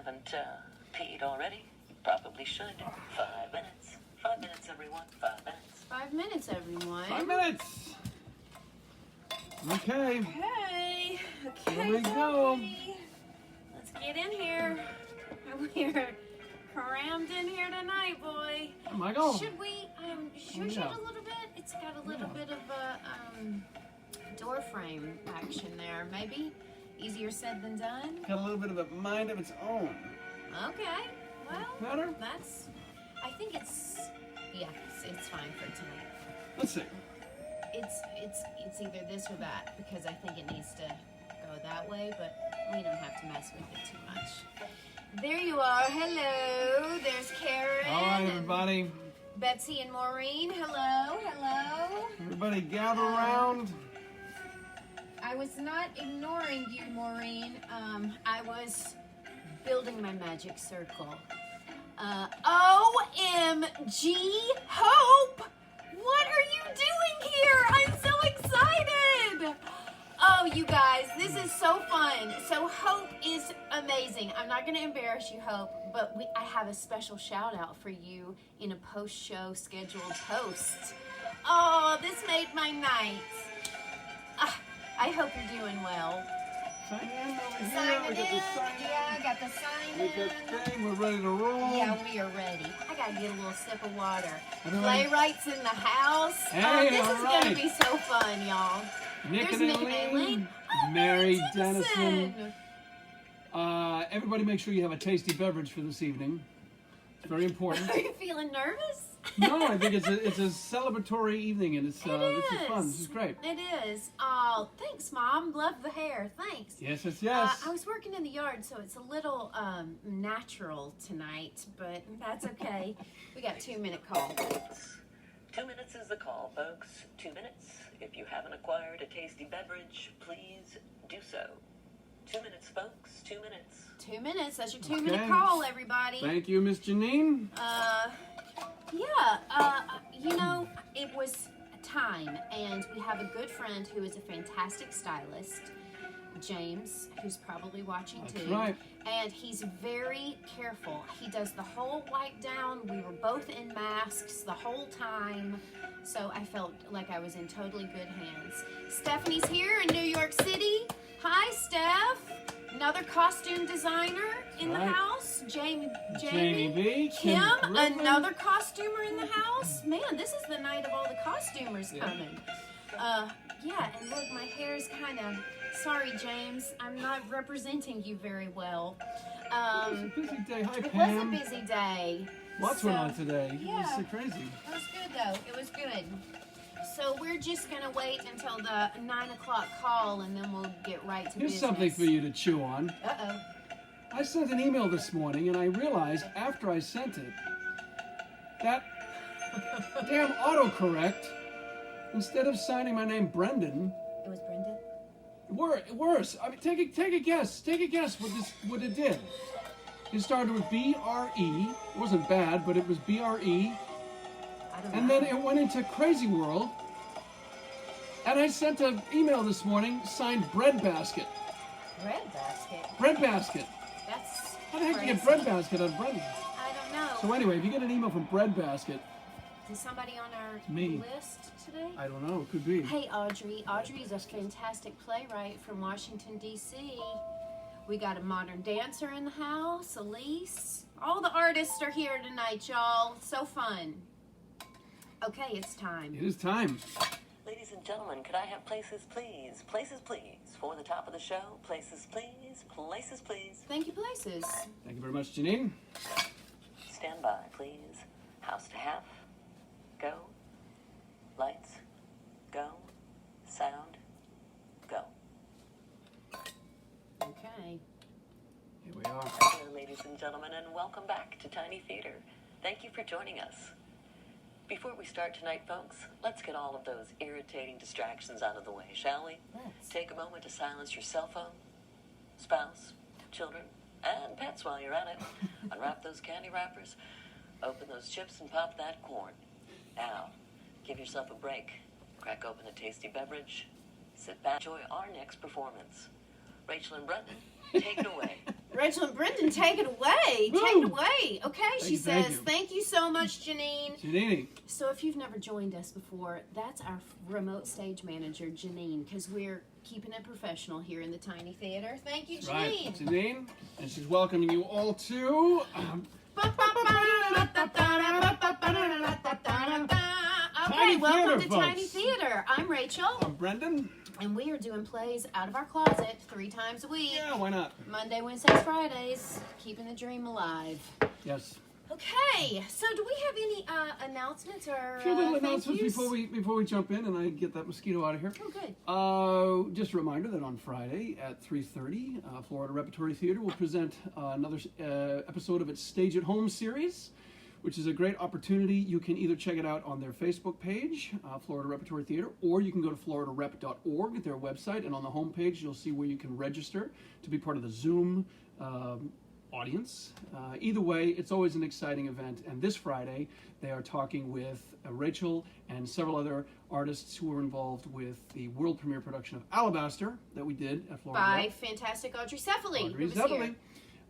haven't peed already, you probably should. 5 minutes. 5 minutes, everyone. 5 minutes. 5 minutes, everyone. 5 minutes. Okay. Okay. Okay. Here we go. Let's get in here. We're crammed in here tonight, boy. Michael. Should we shush it a little bit? It's got a little bit of a door frame action there. Maybe easier said than done. Got a little bit of a mind of its own. Okay. Well, Better? that's. I think it's fine for tonight. Let's see. It's either this or that because I think it needs to go that way, but we don't have to mess with it too much. There you are. Hello. There's Karen. All right, everybody. Betsy and Maureen. Hello. Hello. Everybody gather around. I was not ignoring you, Maureen. I was building my magic circle. OMG, Hope! What are you doing here? I'm so excited! Oh, you guys, this is so fun. So Hope is amazing. I'm not going to embarrass you, Hope, but I have a special shout out for you in a post-show scheduled post. Oh, this made my night. I hope you're doing well. Sign in over here. Sign We got the sign in. Yeah, I got the sign We in. got thing. We're ready to roll. Yeah, we are ready. I gotta get a little sip of water. Everybody- Playwrights in the house. Hey, this all is right. gonna be so fun, y'all. Nick There's and Nick and Aileen. Aileen. Oh, Mary Mary Dennison. Everybody make sure you have a tasty beverage for this evening. It's very important. Are you feeling nervous? No, I think it's a celebratory evening, and this is fun. This is great. It is. Oh, thanks, Mom. Love the hair. Thanks. Yes, yes, yes. I was working in the yard, so it's a little natural tonight, but that's okay. We got 2-minute call. 2 minutes is the call, folks. 2 minutes. If you haven't acquired a tasty beverage, please do so. 2 minutes, folks. 2 minutes. 2 minutes. That's your 2-minute Okay. call, everybody. Thank you, Miss Janine. It was time, and we have a good friend who is a fantastic stylist, James, who's probably watching That's too. right. And he's very careful. He does the whole wipe down. We were both in masks the whole time, so I felt like I was in totally good hands. Stephanie's here in New York City. Hi, Steph. Another costume designer in the Right. house. Jamie B. Kim, Griffin. another costumer in the house. Man, this is the night of all the costumers coming. And look, my hair is kind of... Sorry, James. I'm not representing you very well. It was a busy day. Hi, It Pam. was a busy day. Lots went on today. Yeah. It was so crazy. It was good, though. It was good. So we're just going to wait until the 9 o'clock call, and then we'll get right to Here's business. something for you to chew on. Uh-oh. I sent an email this morning, and I realized after I sent it that damn autocorrect, instead of signing my name Brendan, It was Brenda? worse. I mean, take a guess. Take a guess what it did. It started with B-R-E. It wasn't bad, but it was B-R-E. I don't know. And then it went into Crazy World. And I sent an email this morning signed Breadbasket. Breadbasket. Breadbasket. That's How the heck do you get crazy. Breadbasket on Brendan? I don't know. So anyway, if you get an email from Breadbasket, Is somebody on our me. list today? I don't know, it could be. Hey, Audrey. Audrey's a fantastic playwright from Washington, D.C. We got a modern dancer in the house, Elise. All the artists are here tonight, y'all. So fun. Okay, it's time. It is time. Ladies and gentlemen, could I have places, please? Places, please. For the top of the show, places, please. Places, please. Thank you, Places. Thank you very much, Janine. Stand by, please. House to half. Go. Lights. Go. Sound. Go. Okay. Here we are. Hello, ladies and gentlemen, and welcome back to Tiny Theater. Thank you for joining us. Before we start tonight, folks, let's get all of those irritating distractions out of the way, shall we? Let's. Take a moment to silence your cell phone, spouse, children, and pets while you're at it. Unwrap those candy wrappers, open those chips, and pop that corn. Now, give yourself a break. Crack open a tasty beverage. Sit back, enjoy our next performance. Rachel and Brendan, take it away. Rachel and Brendan, take it away. Woo. Take it away. Okay, she Thank says, you. thank you so much, Janine. Janine. So if you've never joined us before, that's our remote stage manager, Janine, because we're keeping it professional here in the Tiny Theater. Thank you, Right, Janine. Janine. And she's welcoming you all to... Okay, Tiny welcome Theater, to Tiny folks. Theater. I'm Rachel, I'm Brendan. and we are doing plays out of our closet 3 times a week. Yeah, why not? Monday, Wednesdays, Fridays, keeping the dream alive. Yes. Okay, so do we have any announcements or A few little thank announcements yous? before we jump in and I get that mosquito out of here. Oh, good. Just a reminder that on Friday at 3:30, Florida Repertory Theater will present another episode of its Stage at Home series, which is a great opportunity. You can either check it out on their Facebook page, Florida Repertory Theater, or you can go to floridarep.org, their website, and on the homepage you'll see where you can register to be part of the Zoom audience. Either way, it's always an exciting event, and this Friday they are talking with Rachel and several other artists who were involved with the world premiere production of Alabaster that we did at Florida By Rep. fantastic Audrey Cephaly. Audrey who was here.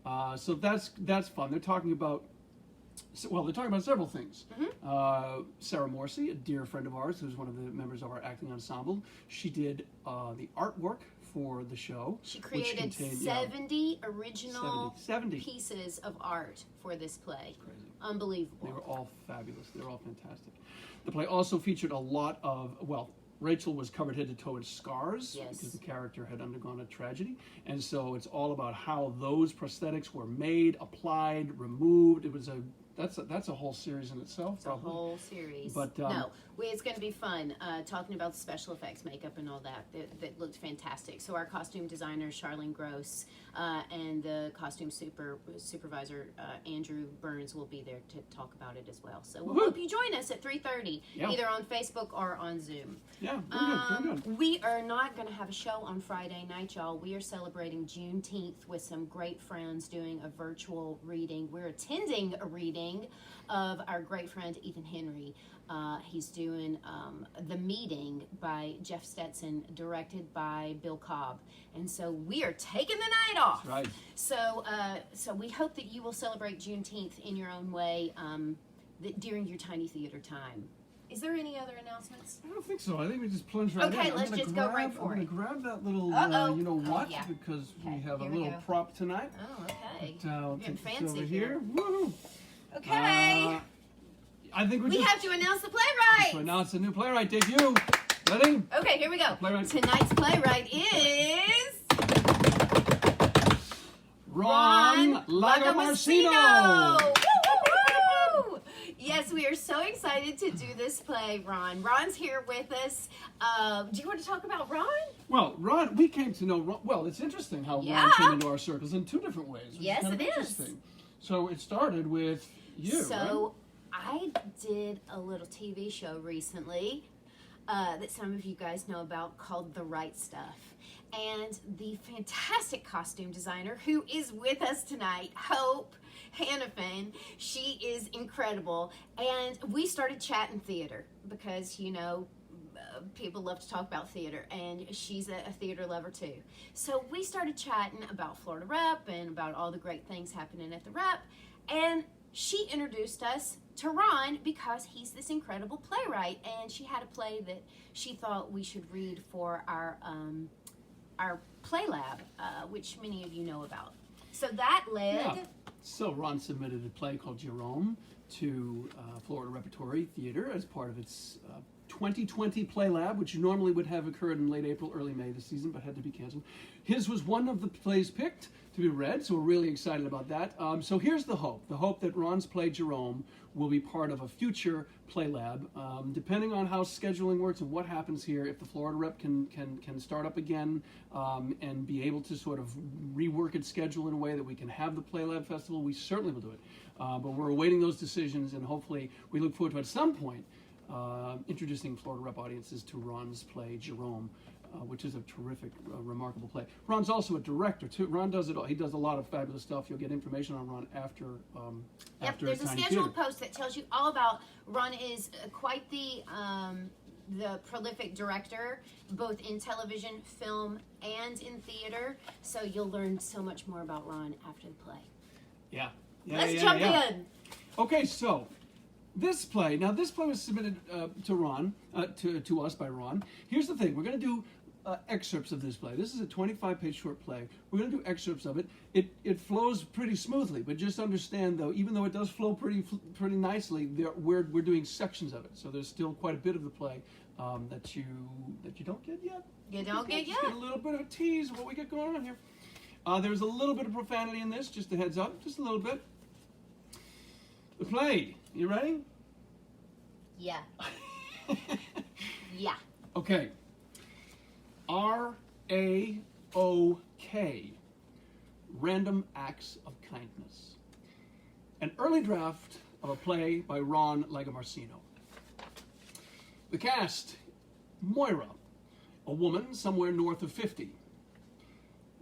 Cephaly. So that's fun. They're talking about several things. Sarah Morrissey, a dear friend of ours, who's one of the members of our acting ensemble, she did the artwork for the show. She which created contained, 70 original 70 pieces of art for this play. Crazy. Unbelievable. They were all fabulous. They were all fantastic. The play also featured a lot of, Rachel was covered head to toe in scars Yes. because the character had undergone a tragedy. And so it's all about how those prosthetics were made, applied, removed. That's a whole series in itself. It's a whole series. But, it's going to be fun talking about the special effects, makeup, and all that looked fantastic. So our costume designer, Charlene Gross, and the costume supervisor, Andrew Burns, will be there to talk about it as well. So we'll Woo-hoo. hope you join us at 3:30, Yeah. either on Facebook or on Zoom. Yeah, very good. We are not going to have a show on Friday night, y'all. We are celebrating Juneteenth with some great friends doing a virtual reading. We're attending a reading of our great friend Ethan Henry. He's doing The Meeting by Jeff Stetson, directed by Bill Cobb. And so we are taking the night off. Right. So we hope that you will celebrate Juneteenth in your own way during your Tiny Theater time. Is there any other announcements? I don't think so. I think we just plunge right in. Okay, I'm let's gonna just go right for I'm it. going to grab that little, Uh-oh. you know what, yeah. because Okay, we have a here we little go. prop tonight. Oh, okay. But, I'll Getting take this fancy over here. Woo! Okay. I think we just have to announce the to playwright. announce a new playwright debut. Ready? Okay, here we go. Playwright. Tonight's playwright is Ron Lagomarsino. Woo, woo, woo! Yes, we are so excited to do this play, Ron. Ron's here with us. Do you want to talk about Ron? Well, Ron, we came to know Ron. Well, it's interesting how Yeah. Ron came into our circles in two different ways. Which Yes, is kind it of is. interesting. So it started with you, So I did a little TV show recently that some of you guys know about called The Right Stuff. And the fantastic costume designer who is with us tonight, Hope Hannafin, she is incredible. And we started chatting theater because, people love to talk about theater, and she's a theater lover too. So we started chatting about Florida Rep and about all the great things happening at the Rep, and she introduced us to Ron because he's this incredible playwright, and she had a play that she thought we should read for our play lab, which many of you know about. So that led... Yeah. So Ron submitted a play called Jerome to Florida Repertory Theater as part of its 2020 Play Lab, which normally would have occurred in late April, early May this season, but had to be canceled. His was one of the plays picked to be read, so we're really excited about that. So here's the hope that Ron's play Jerome will be part of a future Play Lab. Depending on how scheduling works and what happens here, if the Florida Rep can start up again and be able to sort of rework its schedule in a way that we can have the Play Lab Festival, we certainly will do it. But we're awaiting those decisions, and hopefully we look forward to at some point introducing Florida Rep audiences to Ron's play Jerome, which is a terrific, remarkable play. Ron's also a director too. Ron does it all. He does a lot of fabulous stuff. You'll get information on Ron after Yep, there's a Tiny schedule Theater. post that tells you all about. Ron is quite the the prolific director, both in television, film, and in theater. So you'll learn so much more about Ron after the play. Yeah. Let's jump in. Okay, so this play was submitted to Ron, to us by Ron. Here's the thing: we're going to do excerpts of this play. This is a 25-page short play. We're going to do excerpts of it. It flows pretty smoothly, but just understand, though, even though it does flow pretty nicely, we're doing sections of it. So there's still quite a bit of the play that you don't get yet. You don't get yet. Just get a little bit of a tease of what we get going on here. There's a little bit of profanity in this, just a heads up, just a little bit. The play. You ready? Yeah. Yeah. Okay. R.A.O.K. Random Acts of Kindness. An early draft of a play by Ron Lagomarsino. The cast: Moira, a woman somewhere north of 50.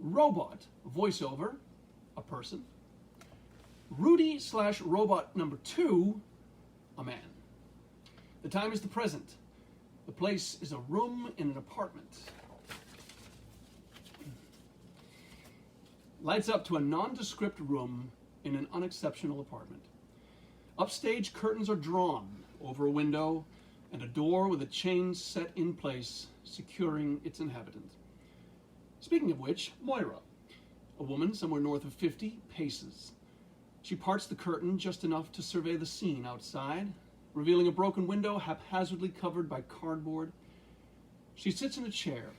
Robot, voiceover, a person. Rudy/Robot number 2, a man. The time is the present. The place is a room in an apartment. Lights up to a nondescript room in an unexceptional apartment. Upstage curtains are drawn over a window and a door with a chain set in place, securing its inhabitant. Speaking of which, Moira, a woman somewhere north of 50, paces. She parts the curtain just enough to survey the scene outside, revealing a broken window haphazardly covered by cardboard. She sits in a chair.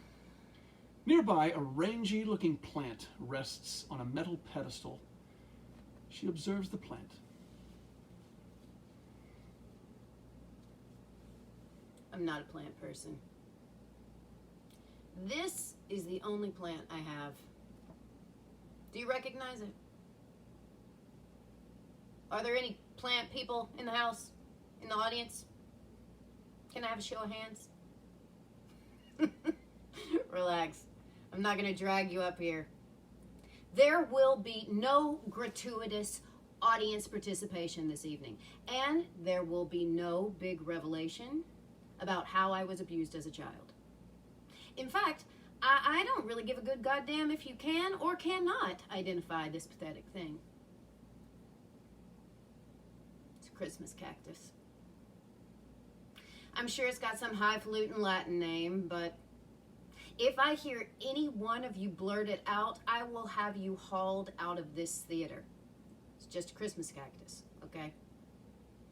Nearby, a rangy-looking plant rests on a metal pedestal. She observes the plant. I'm not a plant person. This is the only plant I have. Do you recognize it? Are there any plant people in the house, in the audience? Can I have a show of hands? Relax. I'm not going to drag you up here. There will be no gratuitous audience participation this evening. And there will be no big revelation about how I was abused as a child. In fact, I don't really give a good goddamn if you can or cannot identify this pathetic thing. It's a Christmas cactus. I'm sure it's got some highfalutin Latin name, but if I hear any one of you blurt it out, I will have you hauled out of this theater. It's just a Christmas cactus, okay?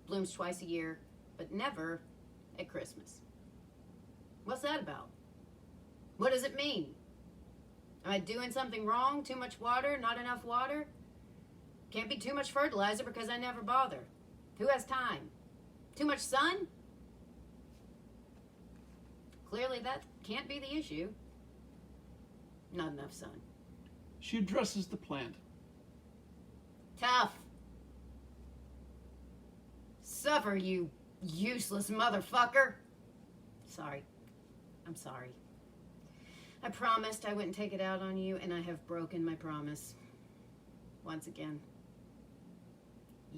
Blooms twice a year, but never at Christmas. What's that about? What does it mean? Am I doing something wrong? Too much water? Not enough water? Can't be too much fertilizer because I never bother. Who has time? Too much sun? Clearly that can't be the issue. Not enough sun. She addresses the plant. Tough. Suffer, you useless motherfucker. Sorry. I'm sorry. I promised I wouldn't take it out on you, and I have broken my promise. Once again.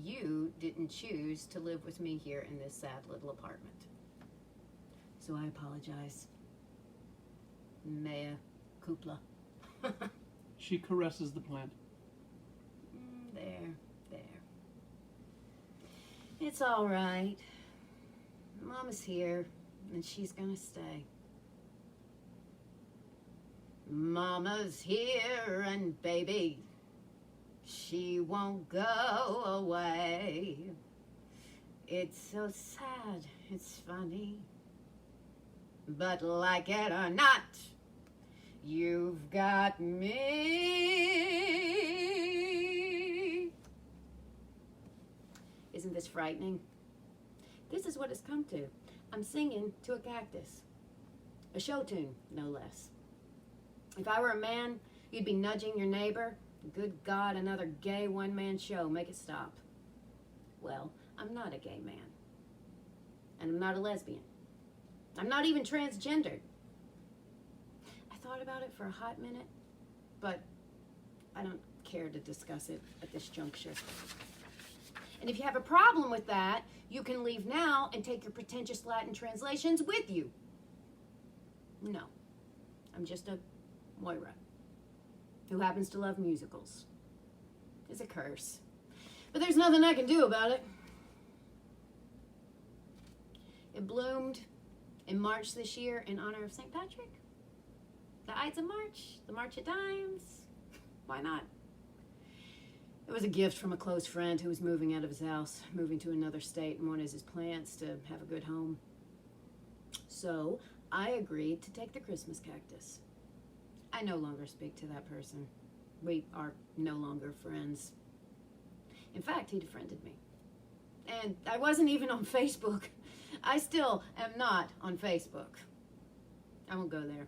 You didn't choose to live with me here in this sad little apartment. So I apologize. Mea culpa. She caresses the plant. There. It's all right. Mama's here, and she's gonna stay. Mama's here, and baby, she won't go away. It's so sad, it's funny. But like it or not, you've got me. Isn't this frightening? This is what it's come to. I'm singing to a cactus. A show tune, no less. If I were a man, you'd be nudging your neighbor. Good God, another gay one-man show. Make it stop. Well, I'm not a gay man. And I'm not a lesbian. I'm not even transgendered. I thought about it for a hot minute, but I don't care to discuss it at this juncture. And if you have a problem with that, you can leave now and take your pretentious Latin translations with you. No, I'm just a Moira who happens to love musicals. It's a curse. But there's nothing I can do about it. It bloomed in March this year in honor of St. Patrick. The Ides of March, the March of Dimes. Why not? It was a gift from a close friend who was moving out of his house, moving to another state, and wanted his plants to have a good home. So I agreed to take the Christmas cactus. I no longer speak to that person. We are no longer friends. In fact, he defriended me. And I wasn't even on Facebook. I still am not on Facebook. I won't go there.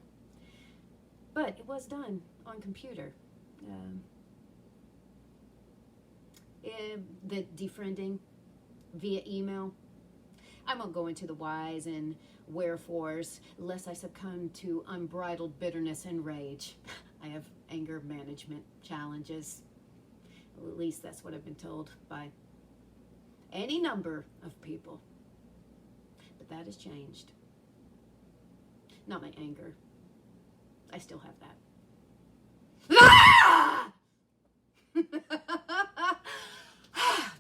But it was done on computer. The defriending via email. I won't go into the whys and wherefores, lest I succumb to unbridled bitterness and rage. I have anger management challenges. Well, at least that's what I've been told by any number of people. But that has changed. Not my anger. I still have that. Ah!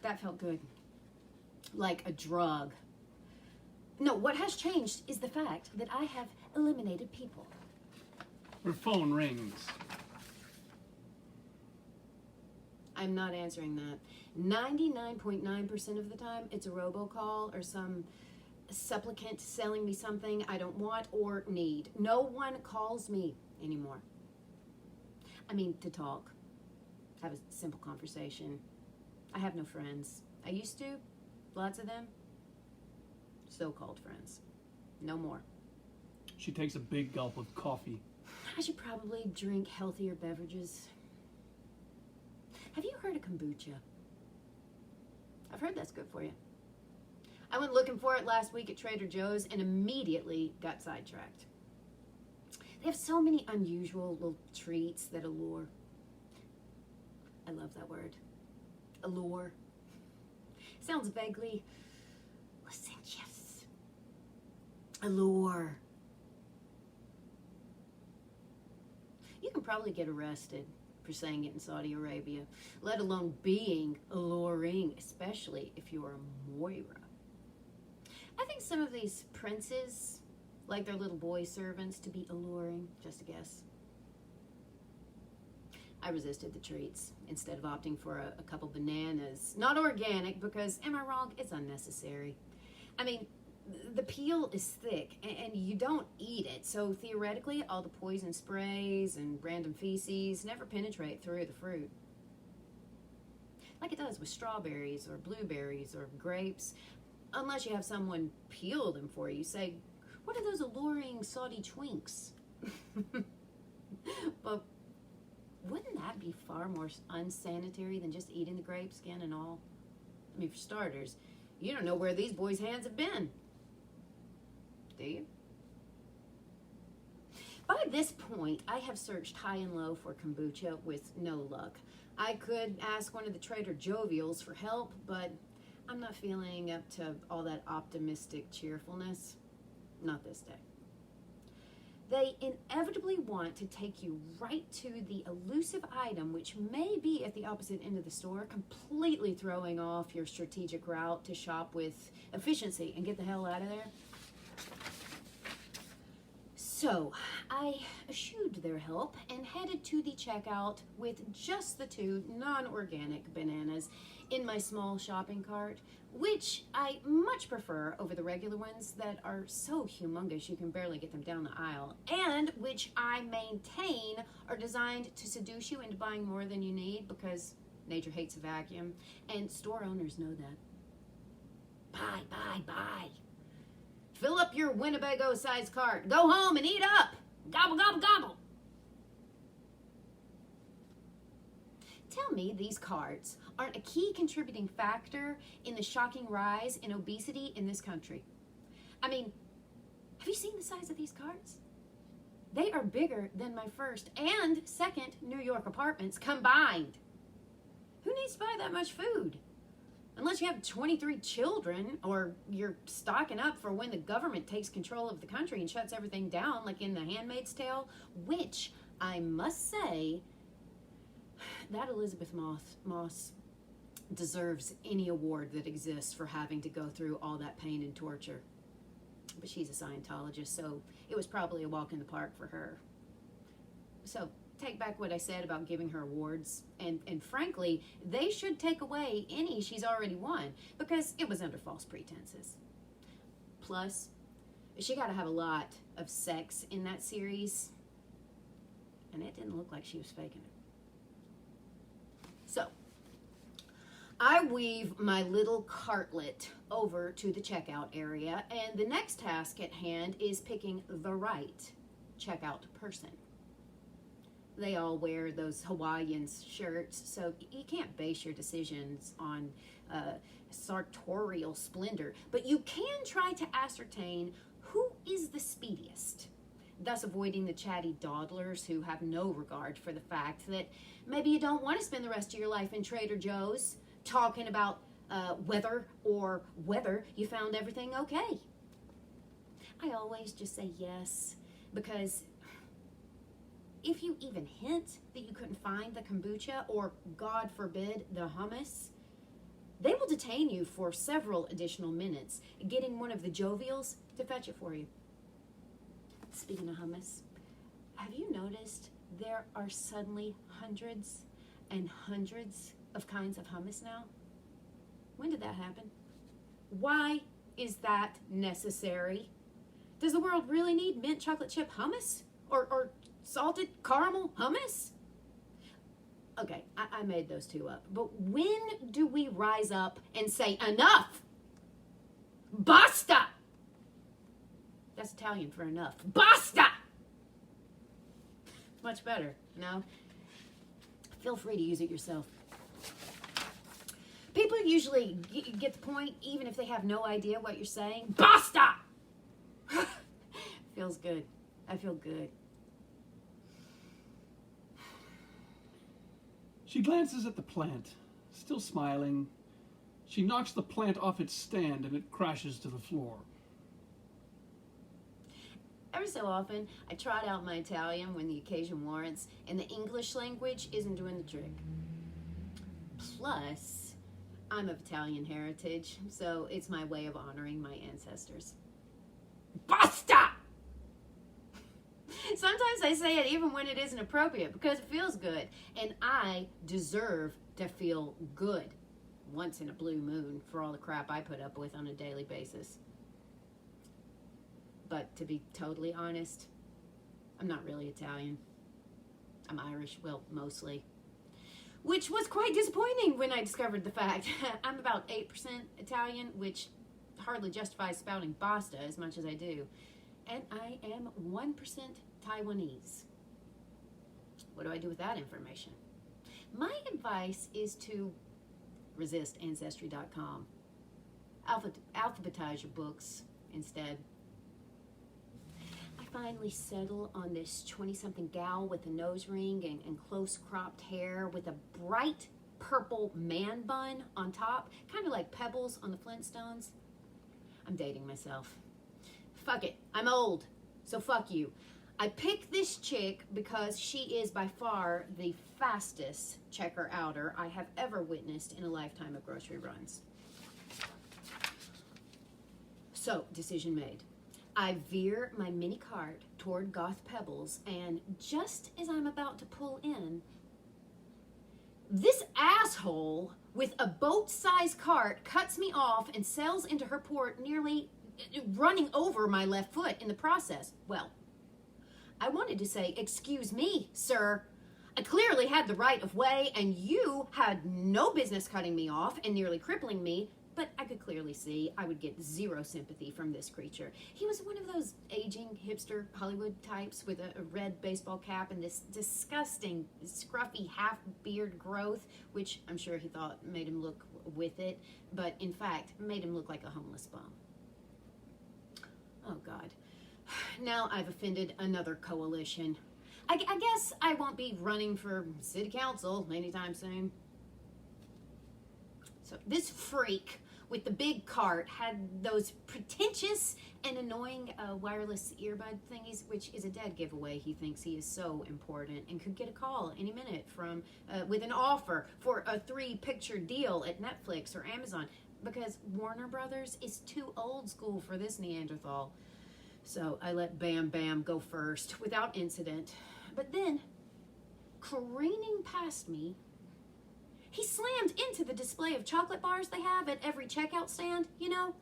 That felt good. Like a drug. No, what has changed is the fact that I have eliminated people. Her phone rings. I'm not answering that. 99.9% of the time, it's a robocall or some supplicant selling me something I don't want or need. No one calls me anymore. I mean, to talk. Have a simple conversation. I have no friends. I used to. Lots of them. So-called friends. No more. She takes a big gulp of coffee. I should probably drink healthier beverages. Have you heard of kombucha? I've heard that's good for you. I went looking for it last week at Trader Joe's and immediately got sidetracked. They have so many unusual little treats that allure. I love that word. Allure. Sounds vaguely licentious. Allure. You can probably get arrested for saying it in Saudi Arabia, let alone being alluring, especially if you're a Moira. I think some of these princes like their little boy servants to be alluring, just a guess. I resisted the treats instead of opting for a couple bananas. Not organic because, am I wrong? It's unnecessary. I mean, the peel is thick and you don't eat it. So theoretically, all the poison sprays and random feces never penetrate through the fruit. Like it does with strawberries or blueberries or grapes. Unless you have someone peel them for you. Say, what are those alluring Saudi twinks? But wouldn't that be far more unsanitary than just eating the grape skin and all? I mean, for starters, you don't know where these boys' hands have been. Do you? By this point, I have searched high and low for kombucha with no luck. I could ask one of the Trader Jovials for help, but I'm not feeling up to all that optimistic cheerfulness. Not this day. They inevitably want to take you right to the elusive item, which may be at the opposite end of the store, completely throwing off your strategic route to shop with efficiency and get the hell out of there. So I eschewed their help and headed to the checkout with just the 2 non-organic bananas in my small shopping cart, which I much prefer over the regular ones that are so humongous you can barely get them down the aisle, and which I maintain are designed to seduce you into buying more than you need because nature hates a vacuum, and store owners know that. Buy, buy, buy. Fill up your Winnebago-sized cart. Go home and eat up. Gobble, gobble, gobble. Tell me these carts aren't a key contributing factor in the shocking rise in obesity in this country. I mean, have you seen the size of these carts? They are bigger than my first and second New York apartments combined. Who needs to buy that much food? Unless you have 23 children, or you're stocking up for when the government takes control of the country and shuts everything down, like in The Handmaid's Tale, which I must say, that Elizabeth Moss deserves any award that exists for having to go through all that pain and torture. But she's a Scientologist, so it was probably a walk in the park for her. So take back what I said about giving her awards, and frankly, they should take away any she's already won, because it was under false pretenses. Plus, she got to have a lot of sex in that series, and it didn't look like she was faking it. So, I weave my little cartlet over to the checkout area, and the next task at hand is picking the right checkout person. They all wear those Hawaiian shirts, so you can't base your decisions on sartorial splendor, but you can try to ascertain who is the speediest, thus avoiding the chatty dawdlers who have no regard for the fact that maybe you don't want to spend the rest of your life in Trader Joe's talking about whether you found everything okay. I always just say yes, because if you even hint that you couldn't find the kombucha, or God forbid, the hummus, they will detain you for several additional minutes, getting one of the jovials to fetch it for you. Speaking of hummus, have you noticed there are suddenly hundreds and hundreds of kinds of hummus now? When did that happen? Why is that necessary? Does the world really need mint chocolate chip hummus? Or salted caramel hummus? Okay, I made those two up. But when do we rise up and say, enough? Basta! That's Italian for enough. Basta! Much better, you know? Feel free to use it yourself. People usually get the point even if they have no idea what you're saying. Basta! Feels good. I feel good. She glances at the plant, still smiling. She knocks the plant off its stand and it crashes to the floor. Every so often, I trot out my Italian when the occasion warrants, and the English language isn't doing the trick. Plus, I'm of Italian heritage, so it's my way of honoring my ancestors. Basta! Sometimes I say it even when it isn't appropriate, because it feels good, and I deserve to feel good once in a blue moon for all the crap I put up with on a daily basis. But to be totally honest, I'm not really Italian. I'm Irish, well, mostly. Which was quite disappointing when I discovered the fact. I'm about 8% Italian, which hardly justifies spouting basta as much as I do. And I am 1% Taiwanese. What do I do with that information? My advice is to resist Ancestry.com. Alphabetize your books instead. I finally settle on this 20-something gal with a nose ring and close cropped hair with a bright purple man bun on top, kind of like Pebbles on the Flintstones. I'm dating myself. Fuck it, I'm old, so fuck you. I picked this chick because she is by far the fastest checker-outer I have ever witnessed in a lifetime of grocery runs. So, decision made. I veer my mini cart toward Goth Pebbles, and just as I'm about to pull in, this asshole with a boat-sized cart cuts me off and sails into her port, nearly running over my left foot in the process. Well, I wanted to say, excuse me, sir. I clearly had the right of way, and you had no business cutting me off and nearly crippling me, but I could clearly see I would get zero sympathy from this creature. He was one of those aging hipster Hollywood types with a red baseball cap and this disgusting, scruffy half-beard growth, which I'm sure he thought made him look with it, but in fact made him look like a homeless bum. Oh, God. Now I've offended another coalition. I guess I won't be running for city council anytime soon. So this freak with the big cart had those pretentious and annoying wireless earbud thingies, which is a dead giveaway. He thinks he is so important and could get a call any minute from with an offer for a 3-picture deal at Netflix or Amazon, because Warner Brothers is too old school for this Neanderthal. So I let Bam Bam go first without incident. But then, careening past me, he slammed into the display of chocolate bars they have at every checkout stand, you know,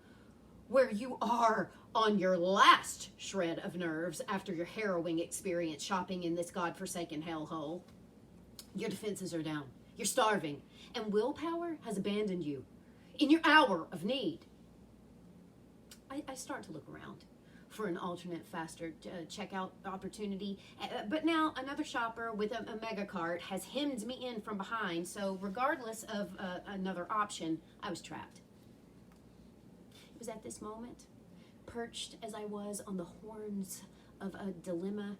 where you are on your last shred of nerves after your harrowing experience shopping in this godforsaken hellhole. Your defenses are down. You're starving. And willpower has abandoned you in your hour of need. I start to look around for an alternate, faster checkout opportunity. But now another shopper with a mega cart has hemmed me in from behind, so regardless of another option, I was trapped. It was at this moment, perched as I was on the horns of a dilemma,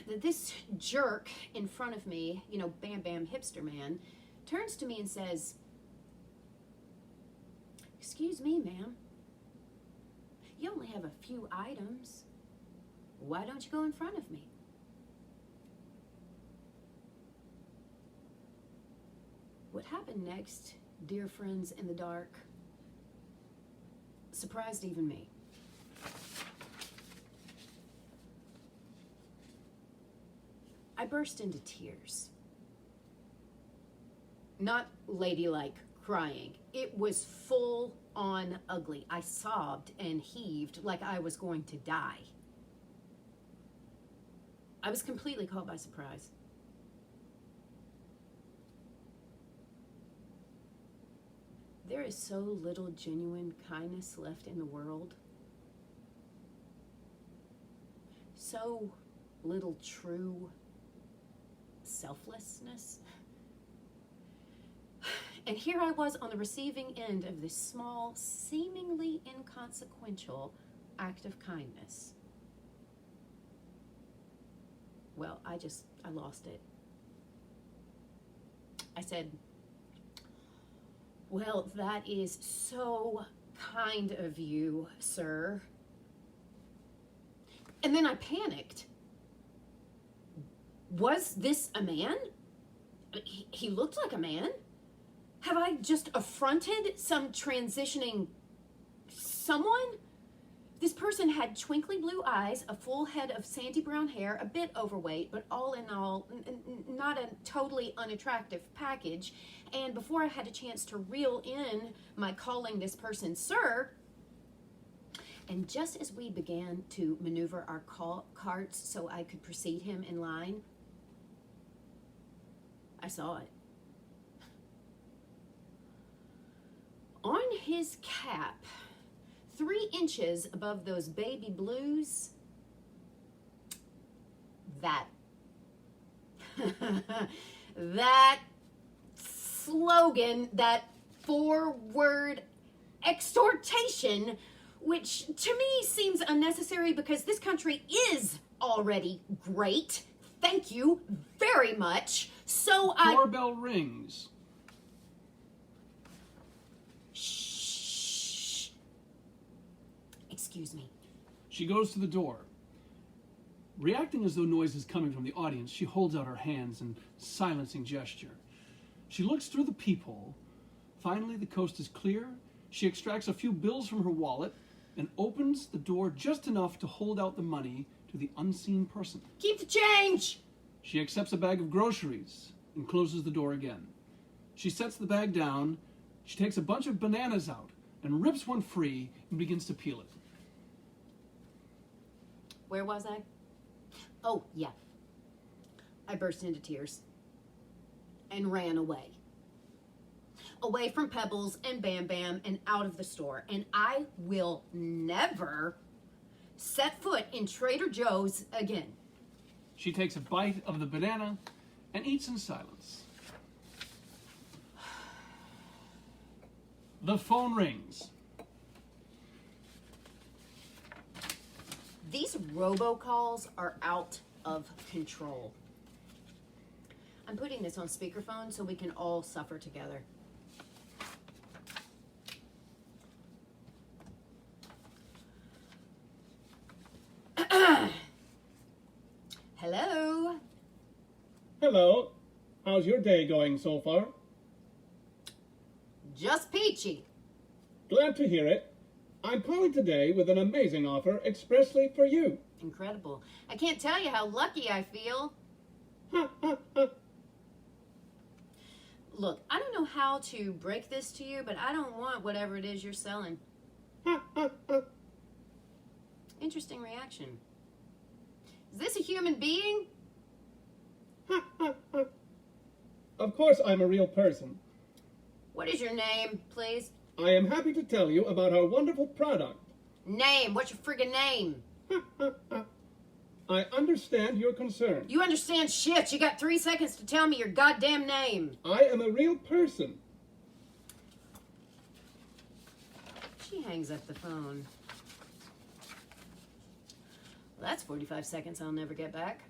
that this jerk in front of me, you know, Bam Bam Hipster Man, turns to me and says, "Excuse me, ma'am. You only have a few items. Why don't you go in front of me?" What happened next, dear friends in the dark, surprised even me. I burst into tears. Not ladylike crying. It was full on ugly. I sobbed and heaved like I was going to die. I was completely caught by surprise. There is so little genuine kindness left in the world. So little true selflessness. And here I was on the receiving end of this small, seemingly inconsequential act of kindness. Well, I lost it. I said, "Well, that is so kind of you, sir." And then I panicked. Was this a man? He looked like a man. Have I just affronted some transitioning someone? This person had twinkly blue eyes, a full head of sandy brown hair, a bit overweight, but all in all, not a totally unattractive package. And before I had a chance to reel in my calling this person sir, and just as we began to maneuver our carts so I could precede him in line, I saw it. On his cap, 3 inches above those baby blues, that slogan, that 4-word exhortation, which to me seems unnecessary because this country is already great. Thank you very much. So Doorbell rings. Shh. Excuse me. She goes to the door. Reacting as though noise is coming from the audience, she holds out her hands in silencing gesture. She looks through the peephole. Finally, the coast is clear. She extracts a few bills from her wallet and opens the door just enough to hold out the money to the unseen person. Keep the change! She accepts a bag of groceries and closes the door again. She sets the bag down. She takes a bunch of bananas out and rips one free and begins to peel it. Where was I? Oh, yeah. I burst into tears and ran away. Away from Pebbles and Bam Bam and out of the store. And I will never set foot in Trader Joe's again. She takes a bite of the banana and eats in silence. The phone rings. These robocalls are out of control. I'm putting this on speakerphone so we can all suffer together. how's your day going so far? Just peachy. Glad to hear it. I'm calling today with an amazing offer expressly for you. Incredible. I can't tell you how lucky I feel. Look, I don't know how to break this to you, but I don't want whatever it is you're selling. Interesting reaction. Is this a human being? Of course I'm a real person. What is your name, please? I am happy to tell you about our wonderful product. Name. What's your friggin' name? I understand your concern. You understand shit. You got 3 seconds to tell me your goddamn name. I am a real person. She hangs up the phone. Well, that's 45 seconds I'll never get back.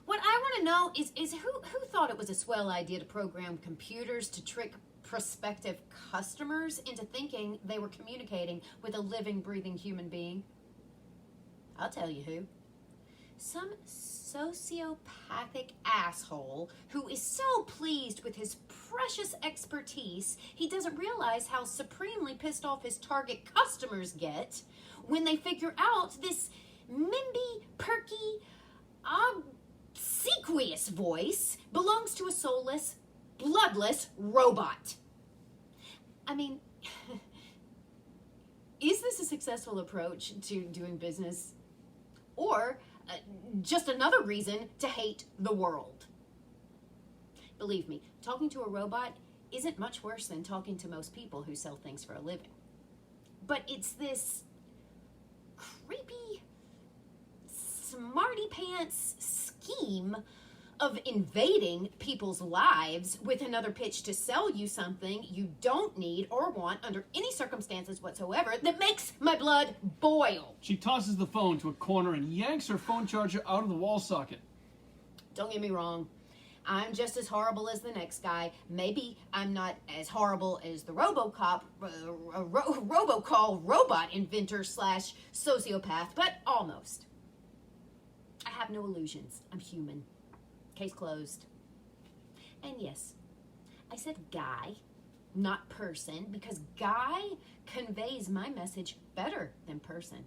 What I want to know is who thought it was a swell idea to program computers to trick prospective customers into thinking they were communicating with a living, breathing human being? I'll tell you who. Some sociopathic asshole who is so pleased with his precious expertise, he doesn't realize how supremely pissed off his target customers get when they figure out this mimby, perky, obsequious voice belongs to a soulless, bloodless robot. I mean, is this a successful approach to doing business? Or just another reason to hate the world? Believe me, talking to a robot isn't much worse than talking to most people who sell things for a living. But it's this creepy, smarty pants scheme of invading people's lives with another pitch to sell you something you don't need or want under any circumstances whatsoever that makes my blood boil. She tosses the phone to a corner and yanks her phone charger out of the wall socket. Don't get me wrong. I'm just as horrible as the next guy. Maybe I'm not as horrible as the robocall robot inventor / sociopath, but almost. I have no illusions. I'm human. Case closed. And yes, I said guy, not person, because guy conveys my message better than person.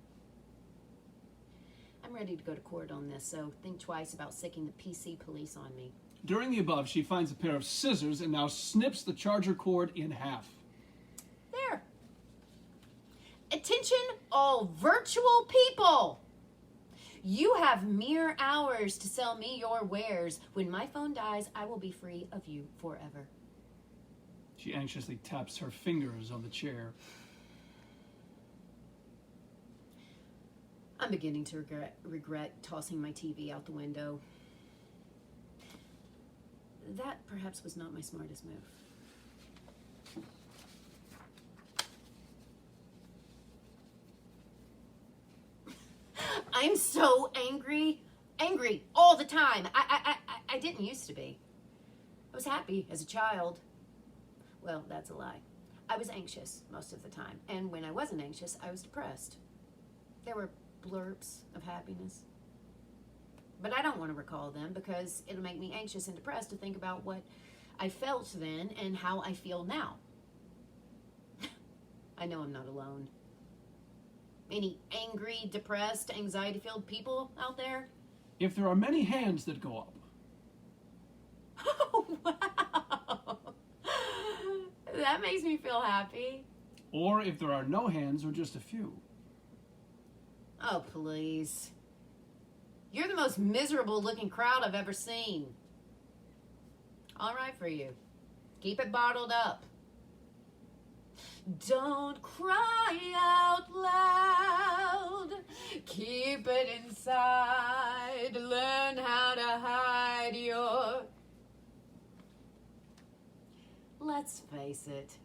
I'm ready to go to court on this, so think twice about sicking the PC police on me. During the above, she finds a pair of scissors and now snips the charger cord in half. There. Attention, all virtual people! You have mere hours to sell me your wares. When my phone dies, I will be free of you forever. She anxiously taps her fingers on the chair. I'm beginning to regret tossing my TV out the window. That perhaps was not my smartest move. I'm so angry all the time. I didn't used to be. I was happy as a child. Well, that's a lie. I was anxious most of the time. And when I wasn't anxious, I was depressed. There were blurbs of happiness. But I don't want to recall them because it'll make me anxious and depressed to think about what I felt then and how I feel now. I know I'm not alone. Any angry, depressed, anxiety-filled people out there? If there are many hands that go up. Oh, wow. That makes me feel happy. Or if there are no hands or just a few. Oh, please. You're the most miserable looking crowd I've ever seen. All right for you. Keep it bottled up. Don't cry out loud. Keep it inside. Learn how to hide your... Let's face it.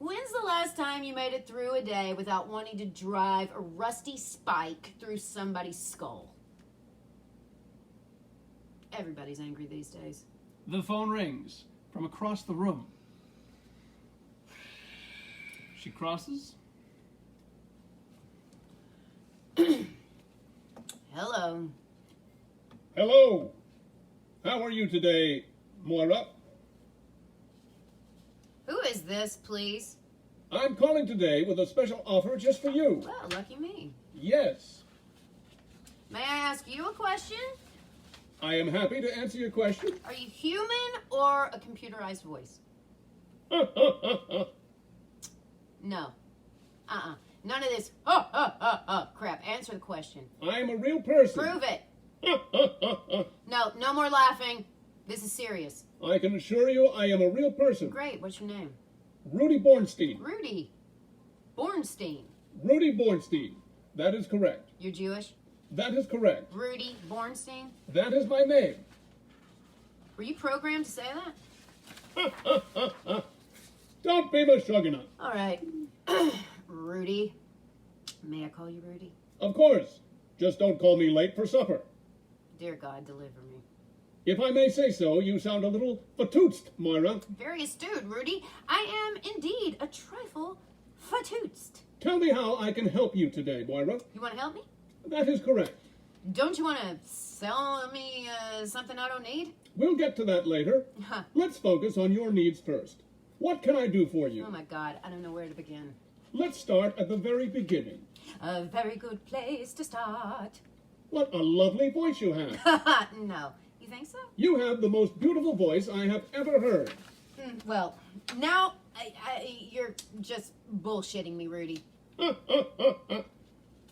When's the last time you made it through a day without wanting to drive a rusty spike through somebody's skull? Everybody's angry these days. The phone rings from across the room. She crosses. Hello. Hello. How are you today, Moira? Who is this, please? I'm calling today with a special offer just for you. Well, lucky me. Yes. May I ask you a question? I am happy to answer your question. Are you human or a computerized voice? No. None of this crap. Answer the question. I'm a real person. Prove it. No, no more laughing. This is serious. I can assure you I am a real person. Great. What's your name? Rudy Bornstein. Rudy Bornstein. Rudy Bornstein. That is correct. You're Jewish? That is correct. Rudy Bornstein? That is my name. Were you programmed to say that? Don't be misogynist. All right. Rudy. May I call you Rudy? Of course. Just don't call me late for supper. Dear God, deliver me. If I may say so, you sound a little fatootzed, Moira. Very astute, Rudy. I am indeed a trifle fatootzed. Tell me how I can help you today, Moira. You want to help me? That is correct. Don't you want to sell me something I don't need? We'll get to that later. Huh. Let's focus on your needs first. What can I do for Oh you? my God, I don't know where to begin. Let's start at the very beginning. A very good place to start. What a lovely voice you have. No. You think so? You have the most beautiful voice I have ever heard. Well, now you're just bullshitting me, Rudy. I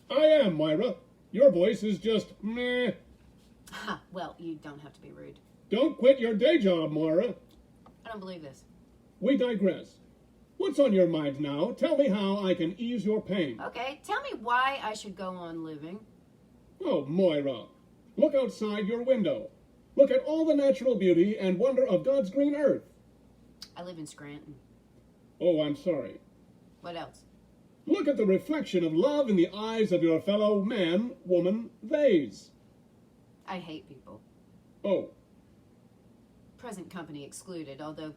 am, Moira. Your voice is just meh. Well, you don't have to be rude. Don't quit your day job, Moira. I don't believe this. We digress. What's on your mind now? Tell me how I can ease your pain. Okay, tell me why I should go on living. Oh, Moira. Look outside your window. Look at all the natural beauty and wonder of God's green earth. I live in Scranton. Oh, I'm sorry. What else? Look at the reflection of love in the eyes of your fellow man, woman, theys. I hate people. Oh, Present company excluded, although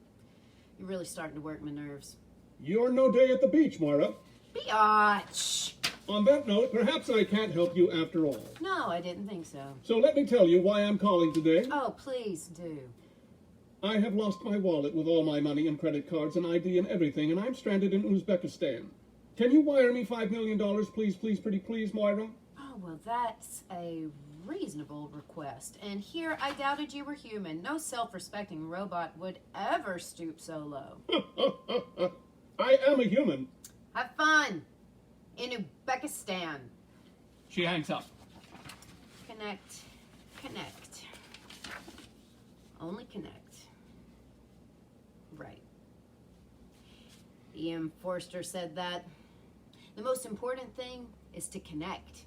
you're really starting to work my nerves. you're no day at the beach, Moira. Biatch! On that note, perhaps I can't help you after all. No, I didn't think so. So let me tell you why I'm calling today. Oh, please do. I have lost my wallet with all my money and credit cards and ID and everything, and I'm stranded in Uzbekistan. Can you wire me $5 million, please, please, pretty please, Moira? Oh, well, that's a reasonable request. And here I doubted you were human. No self-respecting robot would ever stoop so low. I am a human. Have fun in Uzbekistan. She hangs up. Connect. Connect. Only connect. Right. E.M. Forster said that the most important thing is to connect.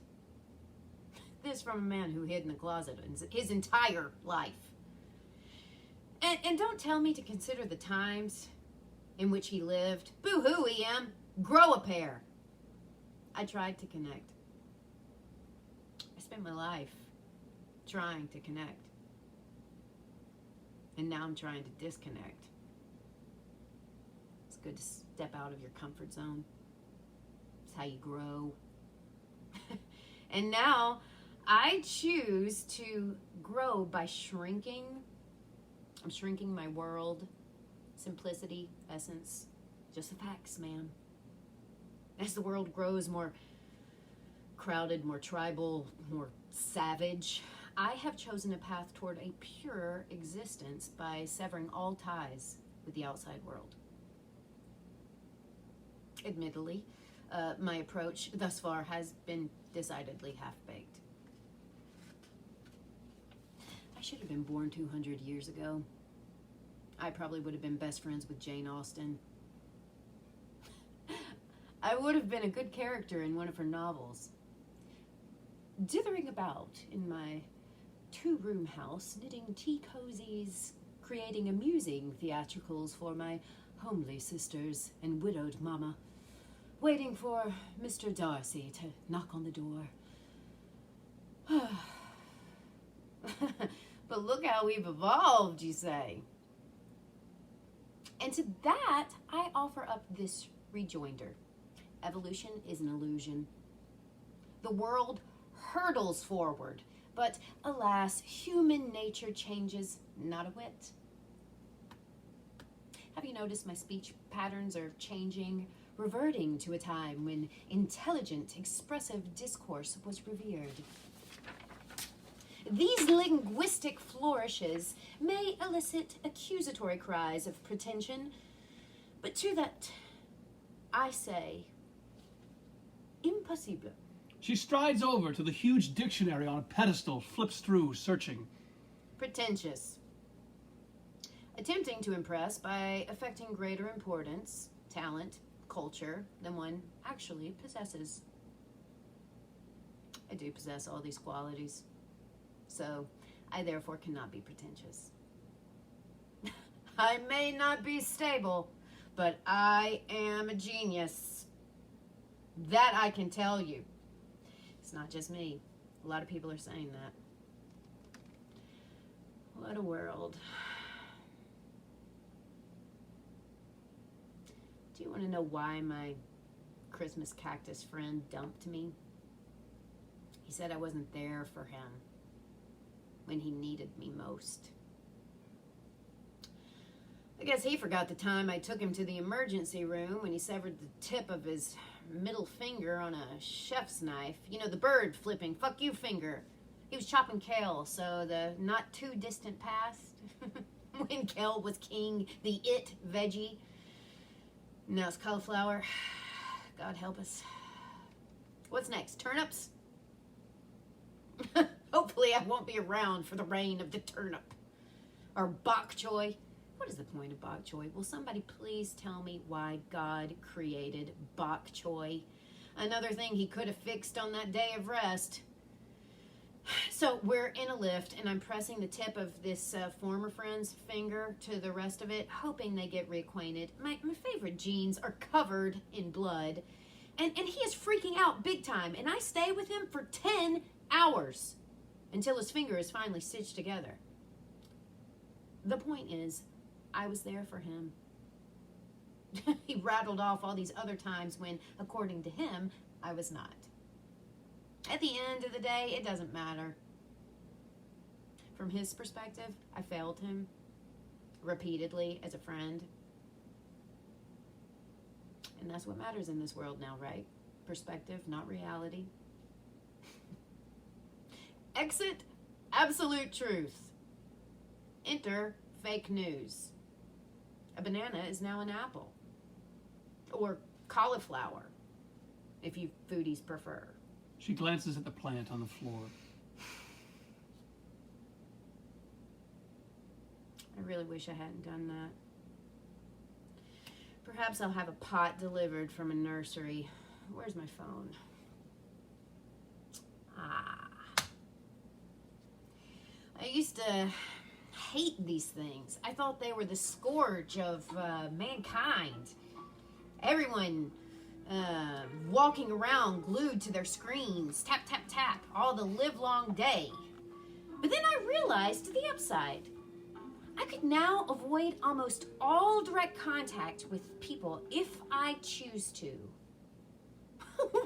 This from a man who hid in the closet his entire life. And don't tell me to consider the times in which he lived. Boo-hoo, E.M. Grow a pair. I tried to connect. I spent my life trying to connect. And now I'm trying to disconnect. It's good to step out of your comfort zone. It's how you grow. And now I choose to grow by shrinking. I'm shrinking my world. Simplicity, essence, just the facts, man. As the world grows more crowded, more tribal, more savage, I have chosen a path toward a pure existence by severing all ties with the outside world. Admittedly, my approach thus far has been decidedly half-baked. I should have been born 200 years ago. I probably would have been best friends with Jane Austen. I would have been a good character in one of her novels. Dithering about in my two-room house, knitting tea cozies, creating amusing theatricals for my homely sisters and widowed mama, waiting for Mr. Darcy to knock on the door. But look how we've evolved, you say. And to that, I offer up this rejoinder. Evolution is an illusion. The world hurtles forward, But alas, human nature changes not a whit. Have you noticed my speech patterns are changing, reverting to a time when intelligent, expressive discourse was revered? These linguistic flourishes may elicit accusatory cries of pretension, but to that I say, impossible. She strides over to the huge dictionary on a pedestal, flips through, searching. Pretentious. Attempting to impress by affecting greater importance, talent, culture than one actually possesses. I do possess all these qualities, so I therefore cannot be pretentious. I may not be stable, but I am a genius. That I can tell you. It's not just me. A lot of people are saying that. What a world. Do you want to know why my Christmas cactus friend dumped me? He said I wasn't there for him when he needed me most. I guess he forgot the time I took him to the emergency room when he severed the tip of his middle finger on a chef's knife. You know, the bird flipping, fuck you finger. He was chopping kale, so the not too distant past, when kale was king, the it veggie. Now it's cauliflower. God help us. What's next? Turnips? Hopefully I won't be around for the reign of the turnip. Or bok choy. What is the point of bok choy? Will somebody please tell me why God created bok choy? Another thing he could have fixed on that day of rest. So we're in a lift, and I'm pressing the tip of this former friend's finger to the rest of it, hoping they get reacquainted. My favorite jeans are covered in blood, and he is freaking out big time, and I stay with him for 10 hours until his finger is finally stitched together. The point is, I was there for him. He rattled off all these other times when, according to him, I was not. At the end of the day, it doesn't matter. From his perspective, I failed him repeatedly as a friend. And that's what matters in this world now, right? Perspective, not reality. Exit absolute truth. Enter fake news. A banana is now an apple. Or cauliflower, if you foodies prefer. She glances at the plant on the floor. I really wish I hadn't done that. Perhaps I'll have a pot delivered from a nursery. Where's my phone? I used to hate these things. I thought they were the scourge of mankind. Everyone walking around glued to their screens, tap, tap, tap, all the livelong day. But then I realized the upside. I could now avoid almost all direct contact with people if I choose to.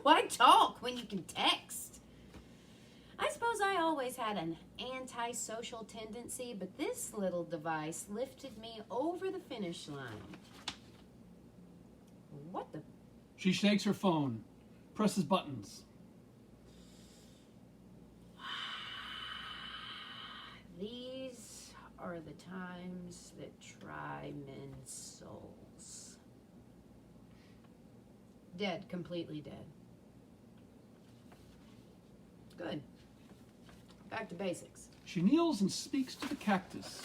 Why talk when you can text? I suppose I always had an antisocial tendency, but this little device lifted me over the finish line. What the? She shakes her phone, presses buttons. These are the times that try men's souls. Dead, completely dead. Good. Back to basics. She kneels and speaks to the cactus.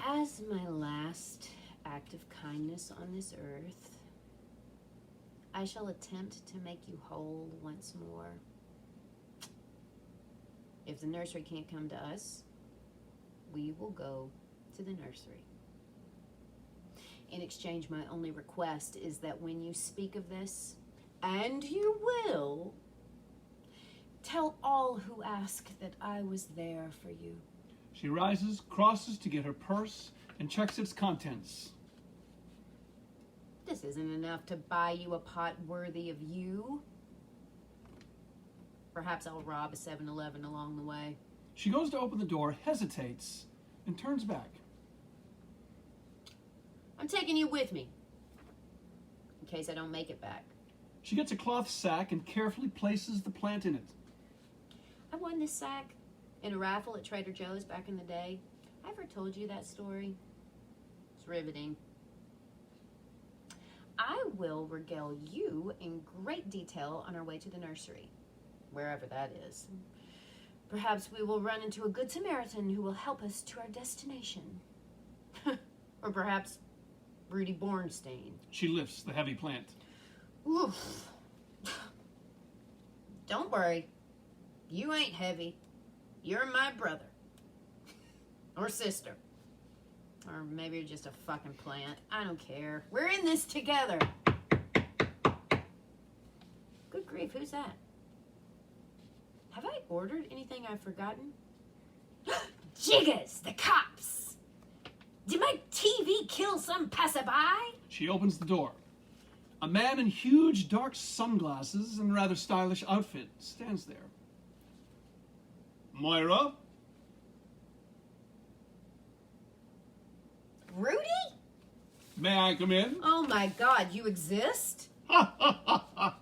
As my last act of kindness on this earth, I shall attempt to make you whole once more. If the nursery can't come to us, we will go to the nursery. In exchange, my only request is that when you speak of this, and you will, tell all who ask that I was there for you. She rises, crosses to get her purse, and checks its contents. This isn't enough to buy you a pot worthy of you. Perhaps I'll rob a 7-Eleven along the way. She goes to open the door, hesitates, and turns back. I'm taking you with me, in case I don't make it back. She gets a cloth sack and carefully places the plant in it. I won this sack in a raffle at Trader Joe's back in the day. I ever told you that story? It's riveting. I will regale you in great detail on our way to the nursery, wherever that is. Perhaps we will run into a good Samaritan who will help us to our destination. Or perhaps Rudy Bornstein. She lifts the heavy plant. Oof. Don't worry. You ain't heavy. You're my brother. Or sister. Or maybe you're just a fucking plant. I don't care. We're in this together. Good grief, who's that? Have I ordered anything I've forgotten? Jiggers, the cops! Did my TV kill some passerby? She opens the door. A man in huge dark sunglasses and rather stylish outfit stands there. Moira? Rudy? May I come in? Oh my God, you exist? Ha ha ha ha!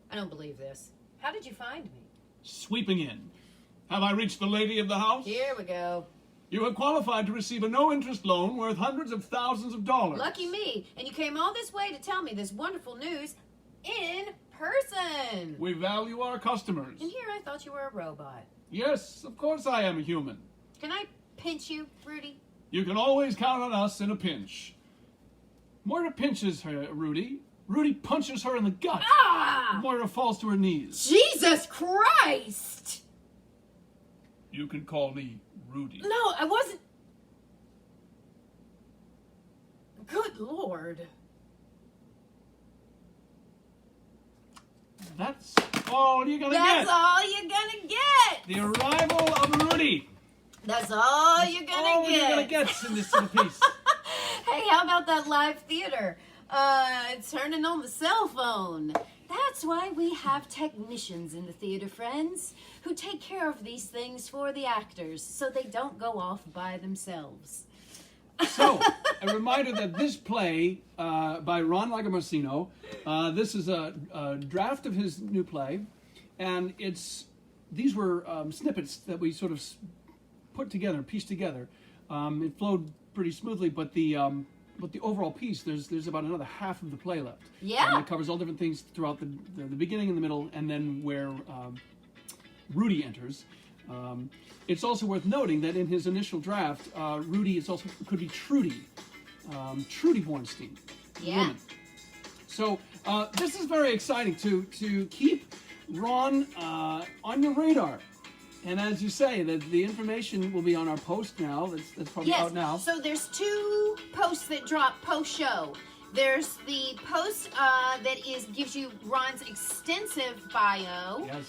I don't believe this. How did you find me? Sweeping in. Have I reached the lady of the house? Here we go. You are qualified to receive a no-interest loan worth hundreds of thousands of dollars. Lucky me. And you came all this way to tell me this wonderful news in person. We value our customers. And here I thought you were a robot. Yes, of course I am a human. Can I pinch you, Rudy? You can always count on us in a pinch. Moira pinches her, Rudy. Rudy punches her in the gut. Ah! Moira falls to her knees. Jesus Christ! You can call me Rudy. No, I wasn't. Good Lord. That's all you're gonna That's get. all you're gonna get. The arrival of Rudy. That's all you're gonna all get. you're gonna get in this little piece. Hey, how about that live theater? Turning on the cell phone. That's why we have technicians in the theater, friends, who take care of these things for the actors so they don't go off by themselves. So, a reminder that this play by Ron Lagomarsino, this is a draft of his new play, and these were snippets that we sort of put together, pieced together. It flowed pretty smoothly, but the overall piece, there's about another half of the play left. Yeah. It covers all different things throughout the beginning and the middle, and then where Rudy enters. It's also worth noting that in his initial draft, Rudy could be Trudy, Trudy Bornstein, Yeah. woman. So this is very exciting to keep Ron on your radar. And as you say, the information will be on our post now. That's probably Yes. out now. So there's 2 posts that drop post-show. There's the post that gives you Ron's extensive bio, Yes.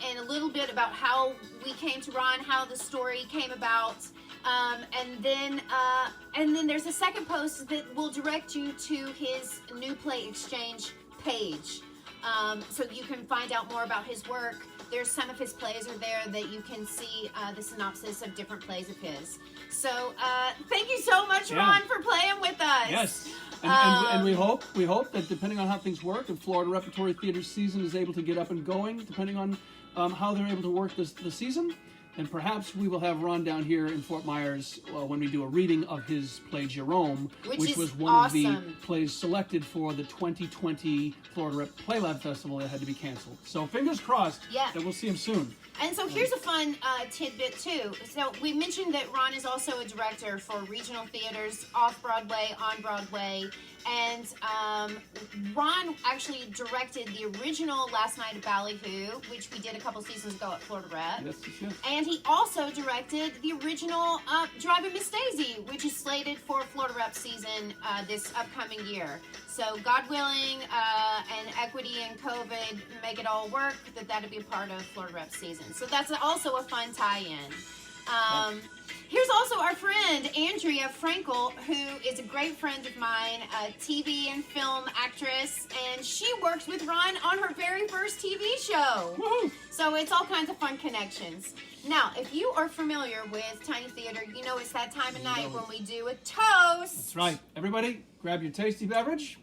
and a little bit about how we came to Ron, how the story came about, and then there's a second post that will direct you to his new play exchange page, so you can find out more about his work. There's some of his plays are there that you can see the synopsis of different plays of his. So thank you so much, Yeah. Ron, for playing with us. Yes, and we hope that depending on how things work, if Florida Repertory Theater season is able to get up and going, depending on how they're able to work the season, then perhaps we will have Ron down here in Fort Myers when we do a reading of his play Jerome, which was one of the plays selected for the 2020 Florida Rep Play Lab Festival that had to be canceled. So fingers crossed that we'll see him soon. And so here's a fun tidbit too. So we mentioned that Ron is also a director for regional theaters, off-Broadway, on-Broadway, and Ron actually directed the original Last Night at Ballyhoo, which we did a couple seasons ago at Florida Rep. Yes, yes. And he also directed the original Driving Miss Daisy, which is slated for Florida Rep season this upcoming year. So God willing, and equity and COVID make it all work, that'll be a part of Florida Rep season. So that's also a fun tie-in. Here's also our friend, Andrea Frankel, who is a great friend of mine, a TV and film actress, and she works with Ron on her very first TV show. Woohoo! So it's all kinds of fun connections. Now, if you are familiar with Tiny Theater, you know it's that time of night when we do a toast. That's right. Everybody, grab your tasty beverage.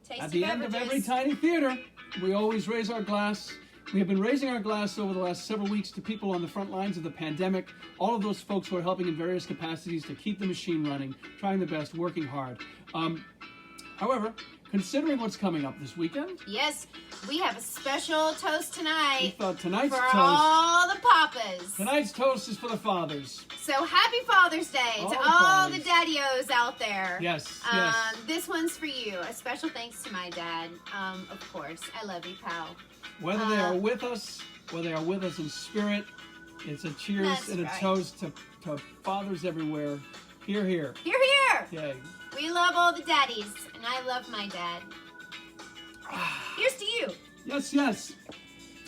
Tasty At the end of every Tiny Theater, we always raise our glass. We have been raising our glass over the last several weeks to people on the front lines of the pandemic, all of those folks who are helping in various capacities to keep the machine running, trying their best, working hard. However, considering what's coming up this weekend, Yes, we have a special toast we tonight thought tonight's for toast, all the papas. is for the fathers. So happy Father's Day All to the all the fathers. daddy-os out there. Yes, This one's for you. A special thanks to my dad, of course. I love you, pal. Whether they are with us, or they are with us in spirit, it's a cheers That's and a right. toast to fathers everywhere. Hear, hear. Hear, hear! Yay. We love all the daddies, and I love my dad. Here's to you. Yes, yes.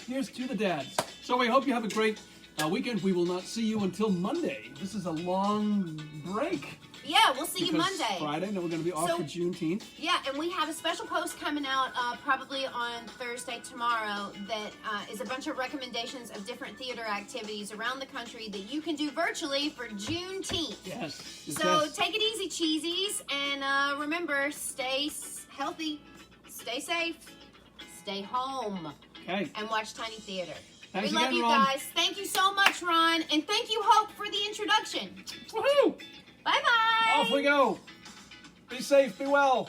Here's to the dads. So we hope you have a great weekend. We will not see you until Monday. This is a long break. Yeah, we'll see you because Monday. Friday, then we're going to be off So- for Juneteenth. Yeah, and we have a special post coming out probably on Thursday tomorrow that is a bunch of recommendations of different theater activities around the country that you can do virtually for Juneteenth. Yes. yes, So yes. take it easy, cheesies, and remember, stay healthy, stay safe, stay home, Okay. and watch Tiny Theater. Thanks we love again, you Ron. guys. Thank you so much, Ron, and thank you, Hope, for the introduction. Woohoo! Bye-bye. Off we go. Be safe, be well.